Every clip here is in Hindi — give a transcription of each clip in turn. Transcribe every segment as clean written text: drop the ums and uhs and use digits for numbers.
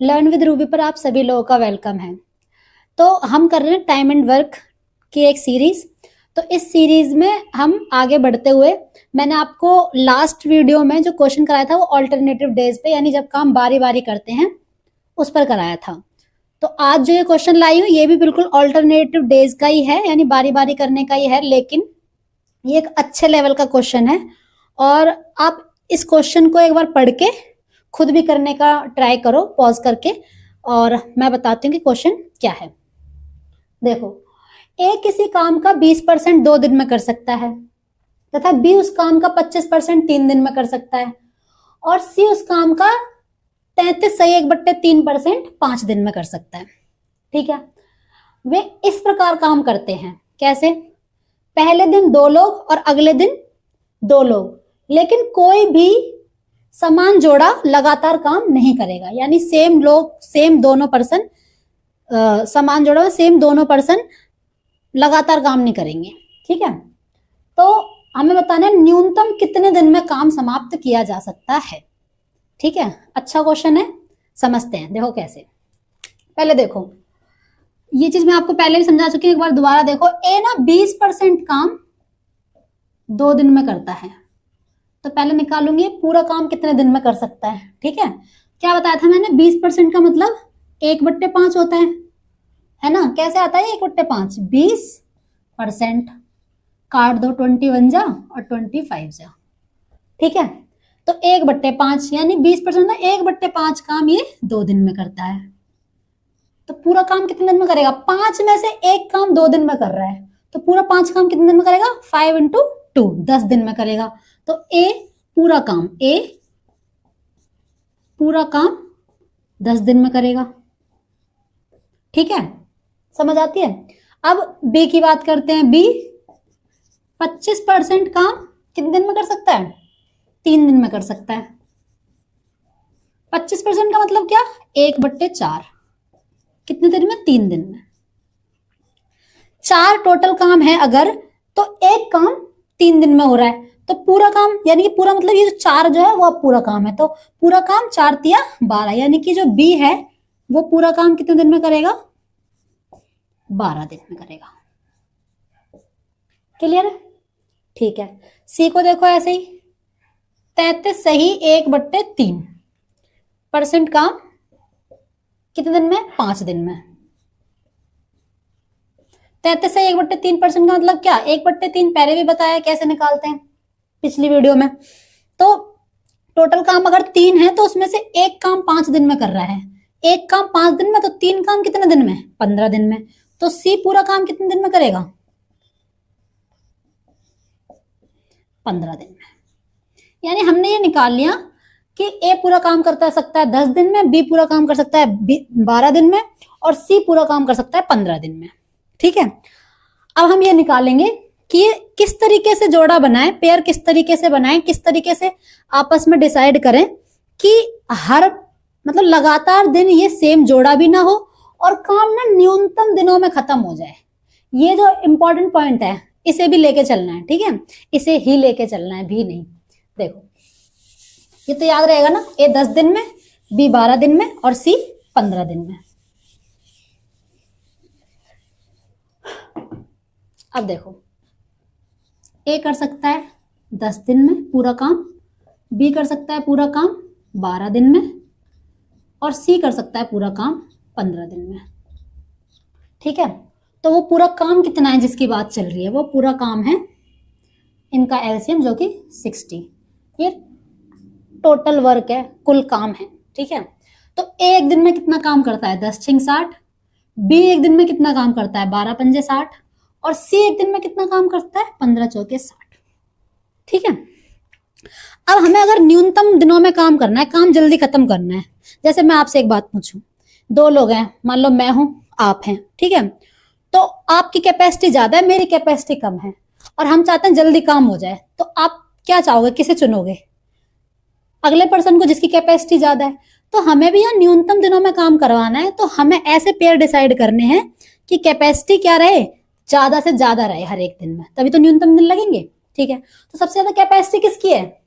लर्न विद रूबी पर आप सभी लोगों का वेलकम है। तो हम कर रहे हैं टाइम एंड वर्क की एक सीरीज। तो इस सीरीज में हम आगे बढ़ते हुए मैंने आपको लास्ट वीडियो में जो क्वेश्चन कराया था वो ऑल्टरनेटिव डेज पे, यानी जब काम बारी बारी करते हैं उस पर कराया था। तो आज जो ये क्वेश्चन लाई हूँ ये भी बिल्कुल ऑल्टरनेटिव डेज का ही है, यानी बारी बारी करने का ही है, लेकिन ये एक अच्छे लेवल का क्वेश्चन है। और आप इस क्वेश्चन को एक बार पढ़ के खुद भी करने का ट्राई करो पॉज करके, और मैं बताती हूँ कि क्वेश्चन क्या है। देखो, ए किसी काम का 20% 2 दिन में कर सकता है तथा बी उस काम का 25% 3 दिन में कर सकता है, और सी उस काम का 33/1/3% 5 दिन में कर सकता है। ठीक है, वे इस प्रकार काम करते हैं। कैसे? पहले दिन 2 लोग और अगले दिन 2 लोग, लेकिन कोई भी समान जोड़ा लगातार काम नहीं करेगा, यानी सेम लोग, सेम दोनों पर्सन, समान जोड़ा सेम दोनों पर्सन लगातार काम नहीं करेंगे। ठीक है, तो हमें बताना है न्यूनतम कितने दिन में काम समाप्त किया जा सकता है। ठीक है, अच्छा क्वेश्चन है, समझते हैं। देखो कैसे। पहले देखो, ये चीज मैं आपको पहले भी समझा चुकी हूँ, एक बार दोबारा देखो। ए ना 20% काम 2 दिन में करता है, तो पहले निकालूंगी पूरा काम कितने दिन में कर सकता है। ठीक है, क्या बताया था मैंने? 20% का मतलब 1/5 होता है ना? कैसे आता है 1/5? 20% काट दो, 21 जा और 25 जा। ठीक है, तो 1/5 यानी 20% 1/5 काम ये 2 दिन में करता है। तो पूरा काम कितने दिन में करेगा? 5 में से एक काम 2 दिन में कर रहा है, तो पूरा 5 काम कितने दिन में करेगा? 5 × 2 10 दिन में करेगा। तो ए पूरा काम 10 दिन में करेगा। ठीक है, समझ आती है? अब बी की बात करते हैं। बी 25% काम कितने दिन में कर सकता है? 3 दिन में कर सकता है। 25% का मतलब क्या? 1/4 कितने दिन में? 3 दिन में। 4 टोटल काम है अगर, तो एक काम 3 दिन में हो रहा है, तो पूरा काम, यानी कि पूरा मतलब ये जो 4 जो है वो अब पूरा काम है, तो पूरा काम 4 × 12, यानी कि जो बी है वो पूरा काम कितने दिन में करेगा? 12 दिन में करेगा। क्लियर है? ठीक है, सी को देखो ऐसे ही, 33 सही 1/3% काम कितने दिन में? 5 दिन में। 33 सही 1/3% का मतलब क्या? 1/3 पहले भी बताया कैसे निकालते हैं पिछली वीडियो में। तो टोटल काम अगर 3 है तो उसमें से एक काम 5 दिन में कर रहा है, एक काम 5 दिन में, तो 3 काम कितने दिन में? 15 दिन में। तो सी पूरा काम कितने दिन में करेगा? 15 दिन में। यानी हमने ये निकाल लिया कि ए पूरा काम करता सकता है 10 दिन में, बी पूरा काम कर सकता है 12 दिन में, और सी पूरा काम कर सकता है 15 दिन में। ठीक है, अब हम ये निकालेंगे कि ये किस तरीके से जोड़ा बनाए, पेयर किस तरीके से बनाए, किस तरीके से आपस में डिसाइड करें कि हर मतलब लगातार दिन ये सेम जोड़ा भी ना हो और काम ना न्यूनतम दिनों में खत्म हो जाए। ये जो इंपॉर्टेंट पॉइंट है इसे भी लेके चलना है। ठीक है, इसे ही लेके चलना है, भी नहीं। देखो, ये तो याद रहेगा ना, ए 10 दिन में, बी 12 दिन में और सी 15 दिन में। अब देखो, ए कर सकता है 10 दिन में पूरा काम, बी कर सकता है पूरा काम 12 दिन में, और सी कर सकता है पूरा काम 15 दिन में। ठीक है, तो वो पूरा काम कितना है जिसकी बात चल रही है? वो पूरा काम है इनका एलसीएम जो कि 60। ये टोटल वर्क है, कुल काम है। ठीक है, तो ए एक दिन में कितना काम करता है? 10 × 6 = 60। बी एक दिन में कितना काम करता है? 12 × 5 = 60। और सी एक दिन में कितना काम करता है? 15 × 4 = 60। ठीक है, अब हमें अगर न्यूनतम दिनों में काम करना है, काम जल्दी खत्म करना है, जैसे मैं आपसे एक बात पूछूं, 2 लोग हैं, मान लो मैं हूं, आप हैं। ठीक है, तो आपकी कैपेसिटी ज्यादा है, मेरी कैपेसिटी कम है, और हम चाहते हैं जल्दी काम हो जाए, तो आप क्या चाहोगे? किसे चुनोगे? अगले पर्सन को जिसकी कैपेसिटी ज्यादा है। तो हमें भी यहाँ न्यूनतम दिनों में काम करवाना है, तो हमें ऐसे पेयर डिसाइड करने हैं कि कैपेसिटी क्या रहे? ज्यादा से ज्यादा रहे हर एक दिन में, तभी तो न्यूनतम दिन लगेंगे। ठीक है, तो सबसे ज्यादा कैपेसिटी किसकी है?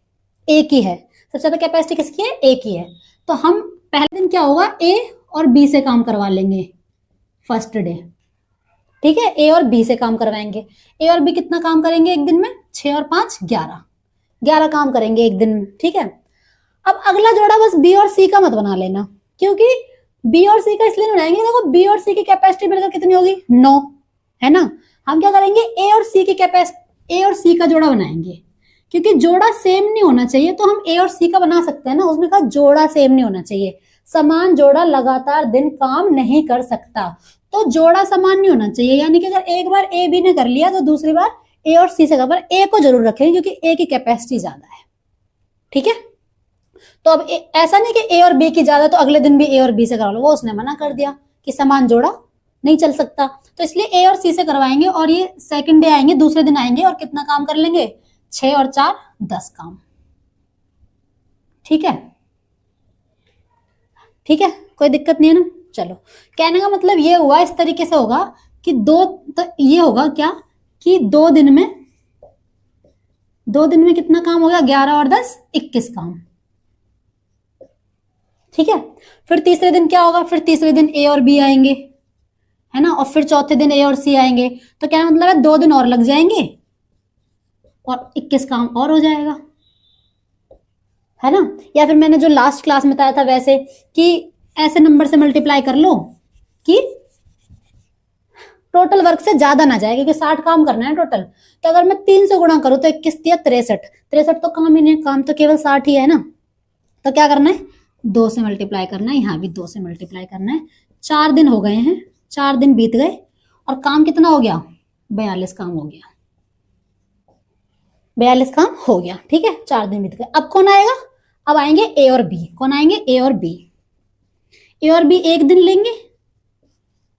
ए की है। सबसे ज्यादा कैपेसिटी किसकी है? ए की है। तो हम पहले दिन क्या होगा, ए और बी से काम करवा लेंगे फर्स्ट डे, ठीक है। ए और बी से काम करवाएंगे। ए और बी कितना काम करेंगे एक दिन में, 6 और 5 11, 11 काम करेंगे एक दिन में, ठीक है। अब अगला जोड़ा बस बी और सी का मत बना लेना, क्योंकि बी और सी का इसलिए बनाएंगे, देखो बी और सी की कैपेसिटी मिलकर कितनी होगी, 9, है ना। हम क्या करेंगे, ए और सी की कैपेसिटी, ए और सी का जोड़ा बनाएंगे, क्योंकि जोड़ा सेम नहीं होना चाहिए तो हम ए और सी का बना सकते हैं ना, उसमें कहा जोड़ा सेम नहीं होना चाहिए, समान जोड़ा लगातार दिन काम नहीं कर सकता, तो जोड़ा समान नहीं होना चाहिए। यानी कि अगर एक बार ए बी ने कर लिया तो दूसरी बार ए और सी से कर, पर ए को जरूर रखेंगे क्योंकि ए की कैपेसिटी ज्यादा है, ठीक है। तो अब ऐसा नहीं कि ए और बी की ज्यादा तो अगले दिन भी ए और बी से करा लो, वो उसने मना कर दिया कि समान जोड़ा नहीं चल सकता, तो इसलिए ए और सी से करवाएंगे। और ये सेकंड डे आएंगे, दूसरे दिन आएंगे और कितना काम कर लेंगे, 6 और 4 10 काम, ठीक है, ठीक है, कोई दिक्कत नहीं है ना। चलो, कहने का मतलब ये हुआ, इस तरीके से होगा कि तो ये होगा क्या कि 2 दिन में कितना काम हो गया, 11 और 10 21 काम, ठीक है। फिर तीसरे दिन क्या होगा, फिर तीसरे दिन ए और बी आएंगे, है ना, और फिर चौथे दिन ए और सी आएंगे, तो क्या मतलब है 2 दिन और लग जाएंगे और 21 काम और हो जाएगा, है ना। या फिर मैंने जो लास्ट क्लास में बताया था वैसे कि ऐसे नंबर से मल्टीप्लाई कर लो कि टोटल वर्क से ज्यादा ना जाए, क्योंकि 60 काम करना है टोटल, तो अगर मैं 3 से गुणा करूं तो 21 दिया 63 तो काम ही नहीं, काम तो केवल 60 ही है ना। तो क्या करना है, 2 से मल्टीप्लाई करना है, यहाँ भी 2 से मल्टीप्लाई करना है। 4 दिन हो गए हैं, 4 दिन बीत गए और काम कितना हो गया, 42 काम हो गया, 42 काम हो गया, ठीक है। 4 दिन बीत गए। अब कौन आएगा, अब आएंगे ए और बी। कौन आएंगे, ए और बी। ए और बी एक दिन लेंगे,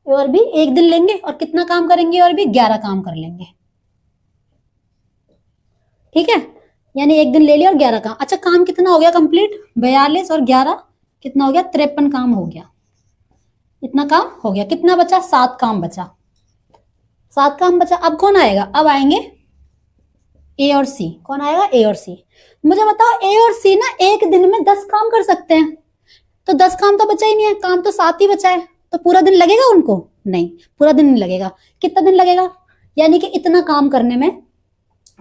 ए और बी एक दिन लेंगे और कितना काम करेंगे, और भी 11 काम कर लेंगे, ठीक है। यानी एक दिन ले लिया और 11 काम। अच्छा, काम कितना हो गया कंप्लीट, 42 और 11 कितना हो गया, 53 काम हो गया, इतना काम हो गया। कितना बचा, 7 काम बचा, 7 काम बचा। अब कौन आएगा, अब आएंगे ए और सी। कौन आएगा, ए और सी। मुझे बताओ, ए और सी ना एक दिन में 10 काम कर सकते हैं, तो 10 काम तो बचा ही नहीं है, काम तो 7 ही बचा है, तो पूरा दिन लगेगा उनको, नहीं पूरा दिन नहीं लगेगा। कितना दिन लगेगा, यानी कि इतना काम करने में,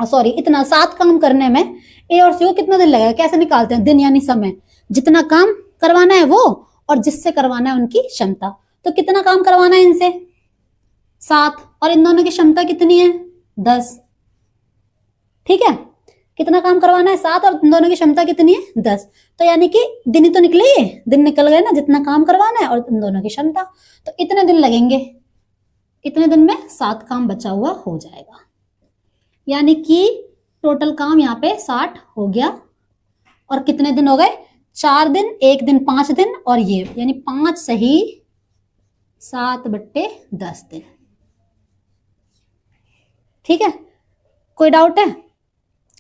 सॉरी इतना 7 काम करने में ए और सी को कितना दिन लगेगा। कैसे निकालते हैं, दिन यानी समय, जितना काम करवाना है वो और जिससे करवाना है उनकी क्षमता। तो कितना काम करवाना है इनसे, 7, और इन दोनों की क्षमता कितनी है, 10, ठीक है। कितना काम करवाना है, 7, और दोनों की क्षमता कितनी है, 10। तो यानी कि दिन ही तो निकले, ये दिन निकल गए ना, जितना काम करवाना है और इन दोनों की क्षमता, तो इतने दिन लगेंगे। इतने दिन में 7 काम बचा हुआ हो जाएगा, यानी कि टोटल काम यहाँ पे 60 हो गया। और कितने दिन हो गए, 4 दिन, 1 दिन 5 दिन, और ये यानी 5 सही 7/10 दिन, ठीक है। कोई डाउट है,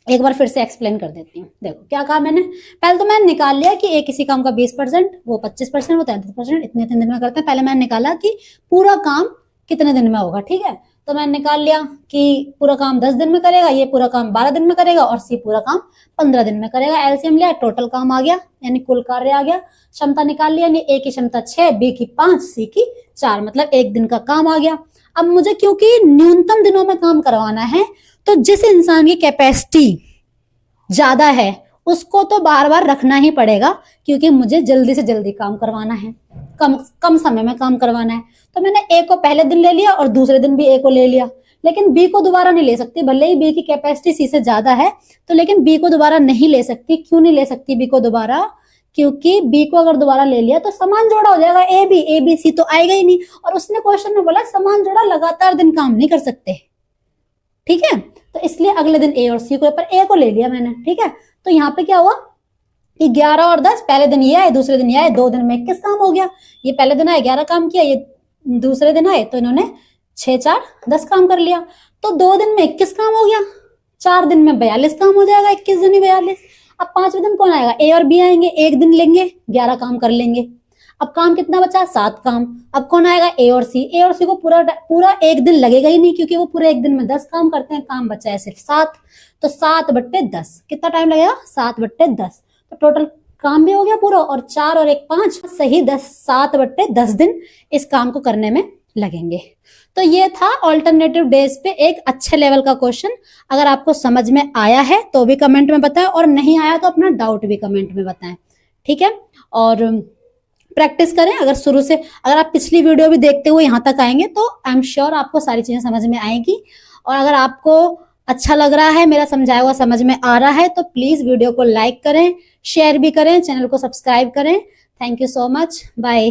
एक बार फिर से एक्सप्लेन कर देती हूँ। देखो क्या कहा मैंने, पहले तो मैंने निकाल लिया कि किसी काम का 20%, वो 25%, वो 33%, इतने दिन में करते हैं। पहले मैंने निकाला कि पूरा काम कितने दिन में होगा, ठीक है। तो मैंने निकाल लिया कि पूरा काम 10 दिन में करेगा, ये पूरा काम 12 दिन में करेगा, और सी पूरा काम 15 दिन में करेगा। एलसीएम लिया, टोटल काम आ गया, यानी कुल कार्य आ गया। क्षमता निकाल लिया, यानी ए की क्षमता 6, बी की 5, सी की 4, मतलब 1 दिन का काम आ गया। अब मुझे क्योंकि न्यूनतम दिनों में काम करवाना है, तो जिस इंसान की कैपेसिटी ज्यादा है उसको तो बार बार रखना ही पड़ेगा, क्योंकि मुझे जल्दी से जल्दी काम करवाना है, कम समय में काम करवाना है। तो मैंने ए को पहले दिन ले लिया और दूसरे दिन भी ए को ले लिया, लेकिन बी को दोबारा नहीं ले सकती। भले ही बी की कैपेसिटी सी से ज्यादा है, तो लेकिन बी को दोबारा नहीं ले सकती। क्यों नहीं ले सकती बी को दोबारा, क्योंकि बी को अगर दोबारा ले लिया तो समान जोड़ा हो जाएगा, ए बी सी तो आएगा ही नहीं। और उसने क्वेश्चन में बोला समान जोड़ा लगातार दिन काम नहीं कर सकते, ठीक है। तो इसलिए अगले दिन ए और सी को, पर ए को ले लिया मैंने, ठीक है। तो यहाँ पे क्या हुआ कि 11 और 10, पहले दिन ये आए, दूसरे दिन ये आए, 2 दिन में 21 काम हो गया। ये पहले दिन आए 11 काम किया, ये दूसरे दिन आए तो इन्होंने 6 4 10 काम कर लिया। तो 2 दिन में 21 काम हो गया, 4 दिन में 42 काम हो जाएगा, 21 दिन 42। अब 5वें दिन कौन आएगा, ए और बी आएंगे, 1 दिन लेंगे, 11 काम कर लेंगे। अब काम कितना बचा, 7 काम। अब कौन आएगा, ए और सी। ए और सी को पूरा 1 दिन लगेगा ही नहीं, क्योंकि वो पूरे 1 दिन में 10 काम करते हैं, काम बचा है सिर्फ 7। तो 7/10 कितना टाइम लगेगा, 7/10। तो टोटल काम भी हो गया पूरा, और 4 और 1 5 सही 7/10 दिन इस काम को करने में लगेंगे। तो ये था ऑल्टरनेटिव डेज पे एक अच्छे लेवल का क्वेश्चन। अगर आपको समझ में आया है तो भी कमेंट में बताएं, और नहीं आया तो अपना डाउट भी कमेंट में बताएं, ठीक है। और प्रैक्टिस करें। अगर शुरू से, अगर आप पिछली वीडियो भी देखते हुए यहाँ तक आएंगे तो आई एम श्योर आपको सारी चीजें समझ में आएंगी। और अगर आपको अच्छा लग रहा है, मेरा समझाया हुआ समझ में आ रहा है, तो प्लीज वीडियो को लाइक करें, शेयर भी करें, चैनल को सब्सक्राइब करें। Thank you so much, bye.